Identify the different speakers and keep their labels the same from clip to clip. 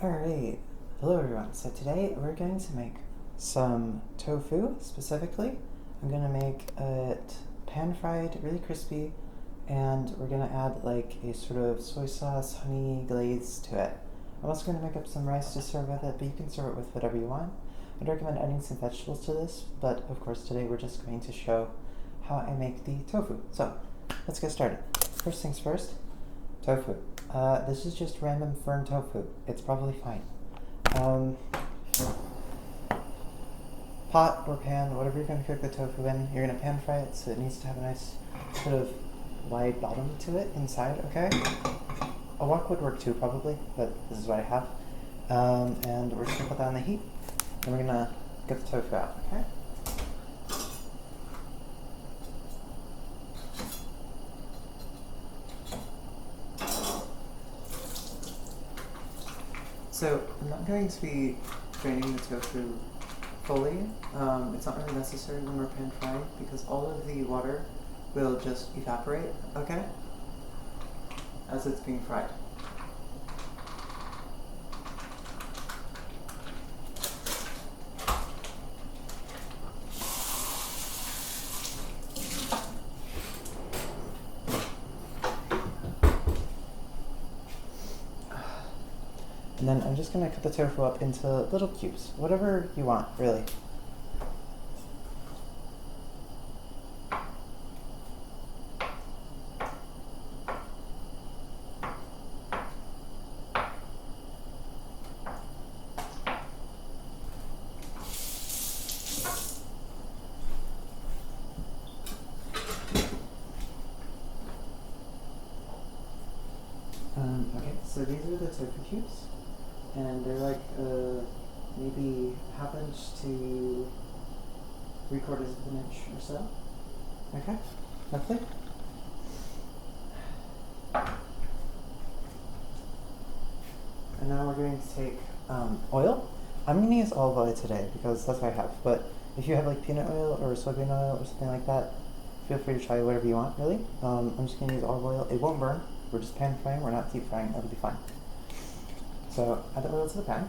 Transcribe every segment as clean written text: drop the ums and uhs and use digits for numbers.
Speaker 1: Alright, hello everyone. So today we're going to make some tofu specifically. I'm going to make it pan fried, really crispy, and we're going to add like a sort of soy sauce, honey glaze to it. I'm also going to make up some rice to serve with it, but you can serve it with whatever you want. I'd recommend adding some vegetables to this, but of course today we're just going to show how I make the tofu. So let's get started. First things first, tofu. This is just random fern tofu. It's probably fine. Pot or pan, whatever you're going to cook the tofu in, you're going to pan fry it, so it needs to have a nice sort of wide bottom to it inside, okay? A wok would work too, probably, but this is what I have. And we're just going to put that on the heat, and we're going to get the tofu out, okay? So I'm not going to be draining the tofu fully. It's not really necessary when we're pan frying because all of the water will just evaporate, okay? As it's being fried. And then I'm just going to cut the tofu up into little cubes, whatever you want, really. Okay, so these are the tofu cubes. And they're like maybe half inch to 3/4 of an inch or so. Okay, roughly. And now we're going to take oil. I'm going to use olive oil today because that's what I have. But if you have like peanut oil or soybean oil or something like that, feel free to try whatever you want, really. I'm just going to use olive oil. It won't burn. We're just pan frying. We're not deep frying. It'll be fine. So add the oil to the pan.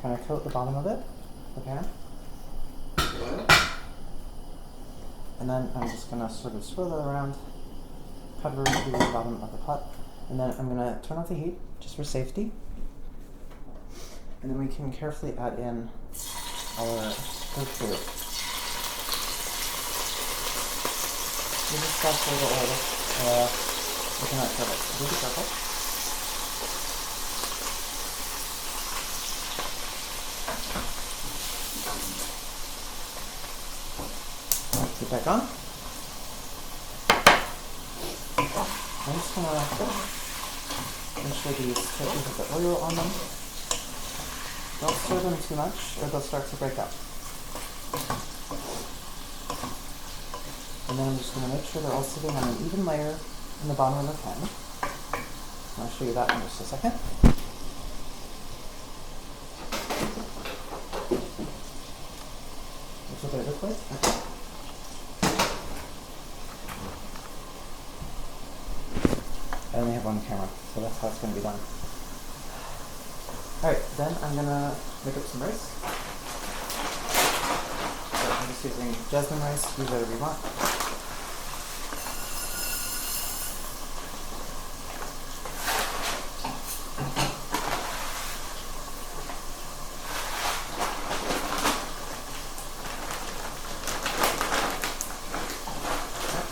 Speaker 1: Kind of coat the bottom of it, the pan. And then I'm just going to sort of swirl that around, cover the bottom of the pot. And then I'm going to turn off the heat, just for safety. And then we can carefully add in our tofu. We just splash a little oil. Looking at perfect. Be careful. Put it back on. I'm just going to make sure these totufus have the oil on them. Don't stir them too much or they'll start to break up. And then I'm just going to make sure they're all sitting on an even layer in the bottom of the pan. I'll show you that in just a second. Let's look at it this way. Okay. I only have one camera, so that's how it's going to be done. Alright, then I'm going to make up some rice. So I'm just using jasmine rice, use whatever you want.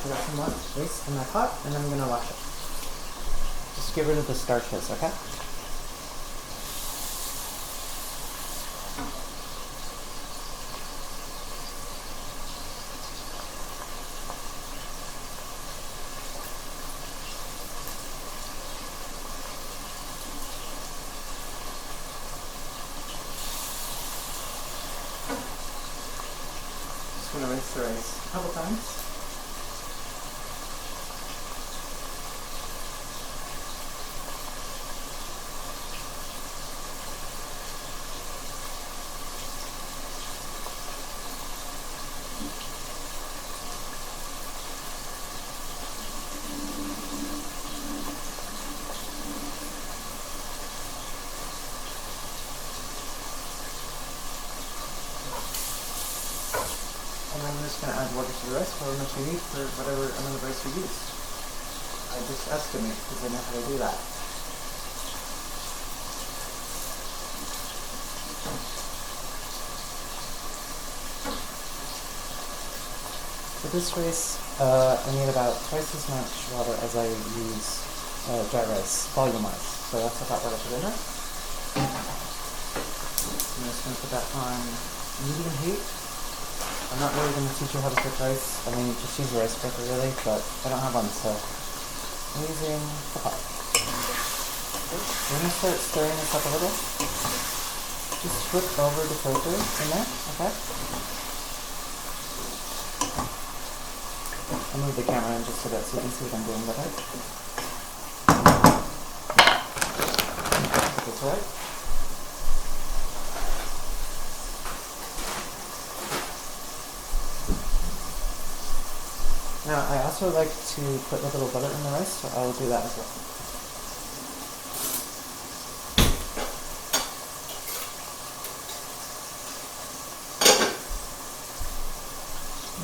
Speaker 1: I got some rice in my pot, and I'm going to wash it. Just get rid of the starches, okay? Just going to rinse the rice a couple times. I'm just going to add water to the rice, however much you need for whatever amount of rice you use. I just estimate because I know how to do that. For this rice, I need about twice as much water as I use dry rice, volume-wise. So that's about what I put in there. I'm just going to put that on medium heat. I'm not really going to teach you how to cook rice. I mean, just use a rice cooker really, but I don't have one, so I'm using the pot. We're going to start stirring this up a little. Just flip over the tofu in there, okay? I'll move the camera in just a bit so you can see what I'm doing better. That's right. Now, I also like to put a little butter in the rice, so I'll do that as well.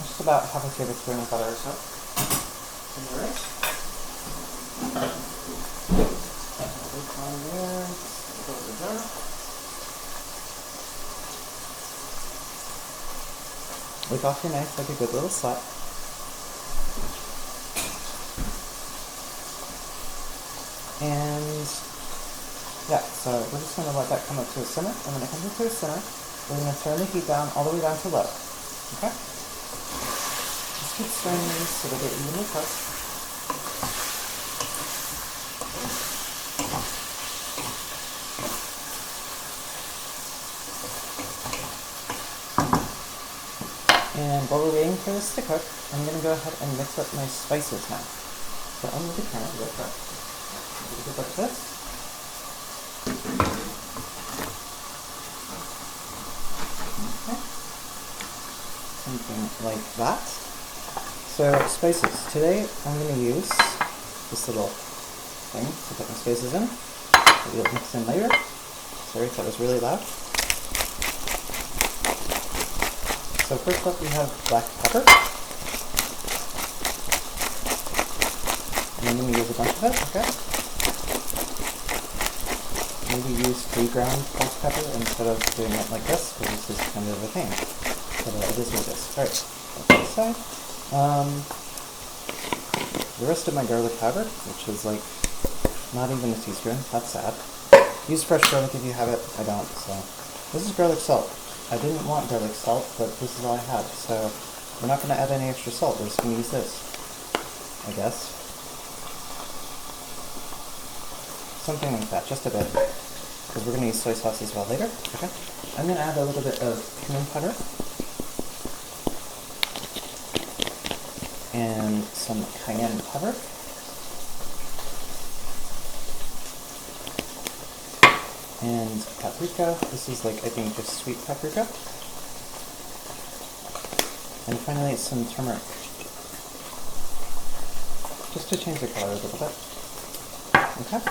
Speaker 1: Just about half a tablespoon of butter or so in the rice. Look on there, close the jar. Lick off your knife like a good little slut. And yeah, so we're just going to let that come up to a simmer, and when it comes up to a simmer, we're going to turn the heat down all the way down to low. Okay? Just keep stirring these so that they're evenly cooked. And while we're waiting for this to cook, I'm going to go ahead and mix up my spices now. So I'll move the camera real quick. Look like this. Okay. Something like that. So spices. Today I'm going to use this little thing to put my spices in. That we'll mix in later. Sorry if that was really loud. So first up we have black pepper. And I'm going to use a bunch of it, okay? Maybe use pre-ground black pepper instead of doing it like this, because this is kind of a thing. But it is what it is. Alright, put that aside. The rest of my garlic powder, which is like not even a teaspoon, that's sad. Use fresh garlic if you have it, I don't, so. This is garlic salt. I didn't want garlic salt, but this is all I had, so we're not going to add any extra salt, we're just going to use this, I guess. Something like that, just a bit, because we're going to use soy sauce as well later. Okay, I'm going to add a little bit of cumin powder and some cayenne pepper. And paprika. This is like, I think, just sweet paprika. And finally some turmeric, just to change the color a little bit. Okay.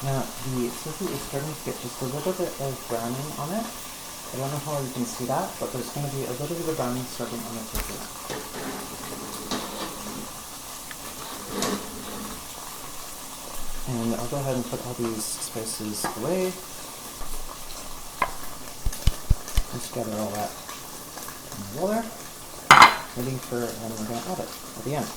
Speaker 1: Now, the tofu is starting to get just a little bit of browning on it. I don't know how you can see that, but there's going to be a little bit of browning starting on the tofu. And I'll go ahead and put all these spices away. Just gather all that in the roller, waiting for when we're going to add it at the end.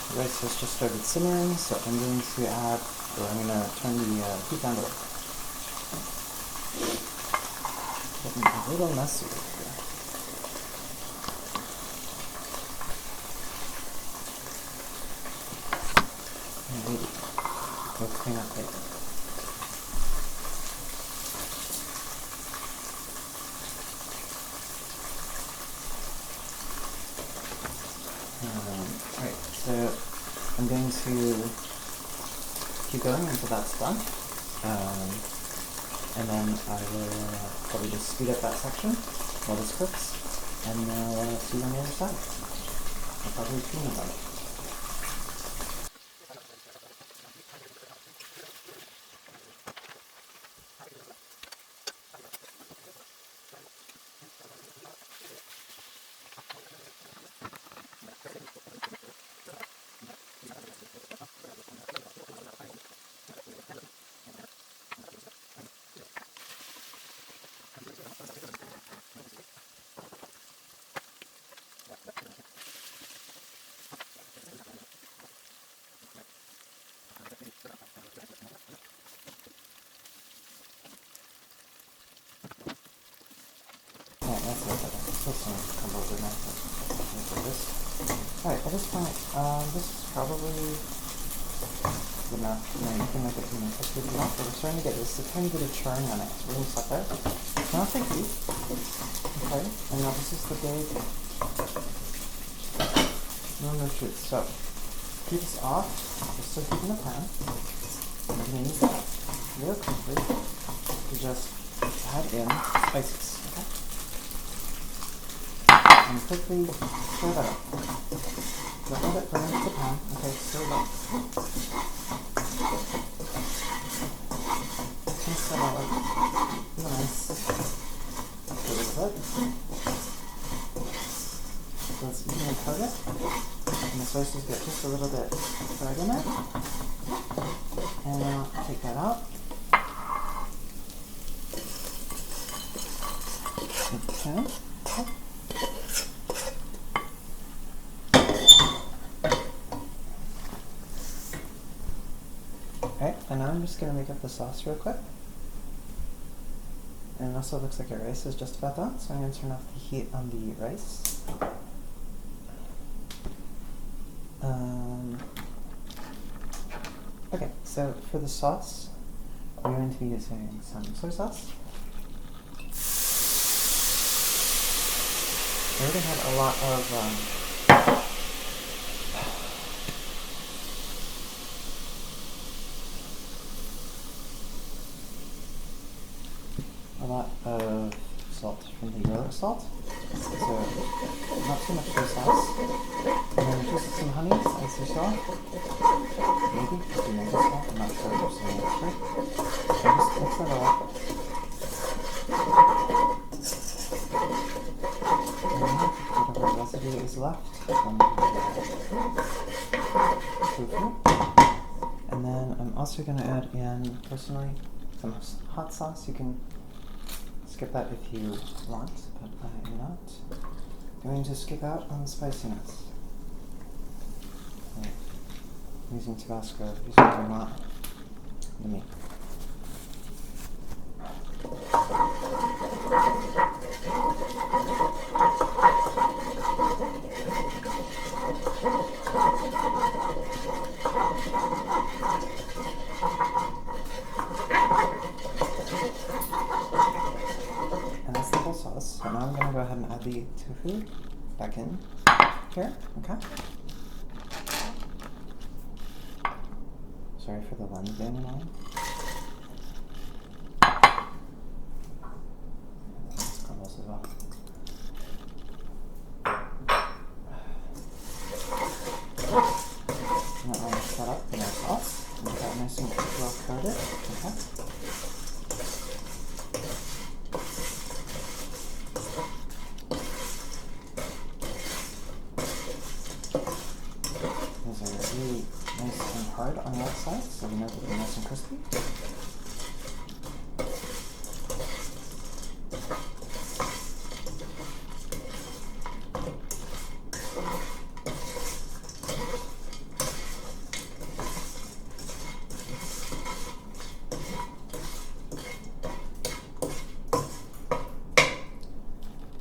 Speaker 1: The rice has just started simmering, so I'm going to add, or I'm going to turn the heat down to low. Getting a little messy here. Maybe we'll clean up later. I'm going to keep going until that's done. And then I will probably just speed up that section while this cooks, and see you on the other side. I'll probably tune about it. That's it. Still some crumbles in there. Like this. Alright, at this point, this is probably good enough. You can make it even crispy enough, but we're starting to get this a tiny bit of churn on it. So we're going to stop there. Not too deep. Okay, and now this is the big no shoot. So keep this off, just so heat in the pan. And we're going to use that real quickly to just add in spices. Okay? And quickly stir that up. Don't let it burn into the pan. Okay, stir it up. Just stir that up. Nice. Stir this up. So let's evenly coat it. And the spices get just a little bit fried in it. And now take that out. Okay. Alright, and now I'm just going to make up the sauce real quick. And it also looks like our rice is just about done, so I'm going to turn off the heat on the rice. Okay, so for the sauce, we're going to be using some soy sauce. I already had a lot of salt from the yellow salt, so not too much soy sauce. And then just some honey, as you saw. Maybe if you make salt, I'm not sure if there's any extra. So just mix that all up. And whatever residue is left from the tofu. And then I'm also going to add in, personally, some hot sauce. You can skip that if you want, but I am not going to skip out on the spiciness. Okay. I'm using Tabasco, these are not the meat. And that's the whole sauce. So now I'm going to go ahead and add the tofu back in here, okay? Sorry for the lens being annoying. This crumbles as well. And then I'll mix that up in our sauce and get that nice and well coated, okay? These are really nice and hard on the outside, so we know that they're nice and crispy.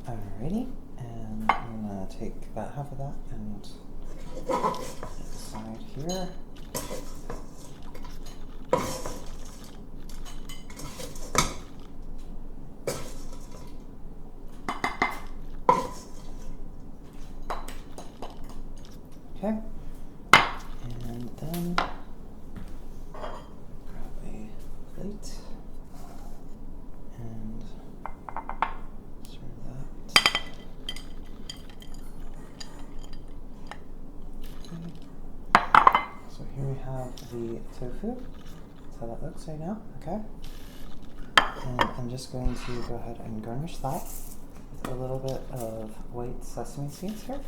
Speaker 1: Alrighty, and I'm going to take about half of that and side here. Okay, and here we have the tofu. That's how that looks right now, okay? And I'm just going to go ahead and garnish that with a little bit of white sesame seeds here.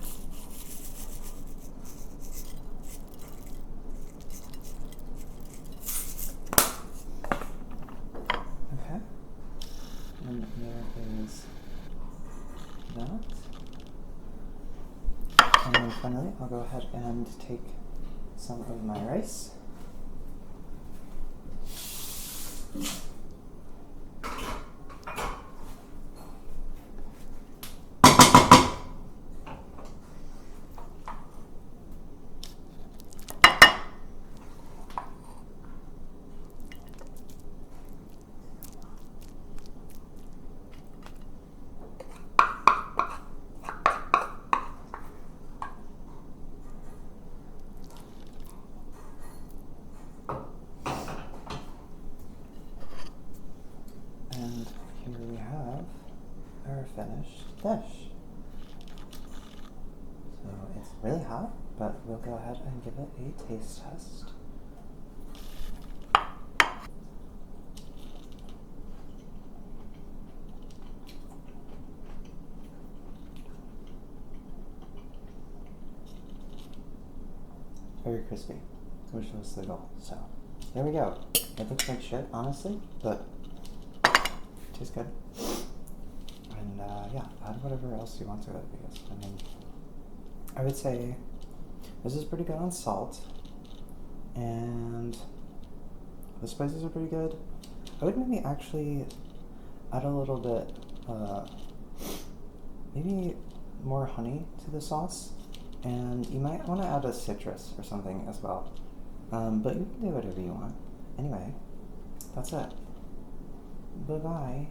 Speaker 1: Okay. And there is that. And then finally, I'll go ahead and take some of my rice. And here we have our finished dish. So it's really hot, but we'll go ahead and give it a taste test. Very crispy, which was the goal. So there we go. It looks like shit, honestly, but tastes good. And yeah, add whatever else you want to it, because I mean, I would say this is pretty good on salt, and the spices are pretty good. I would maybe actually add a little bit, maybe more honey to the sauce, and you might want to add a citrus or something as well. But you can do whatever you want. Anyway, that's it. Bye-bye.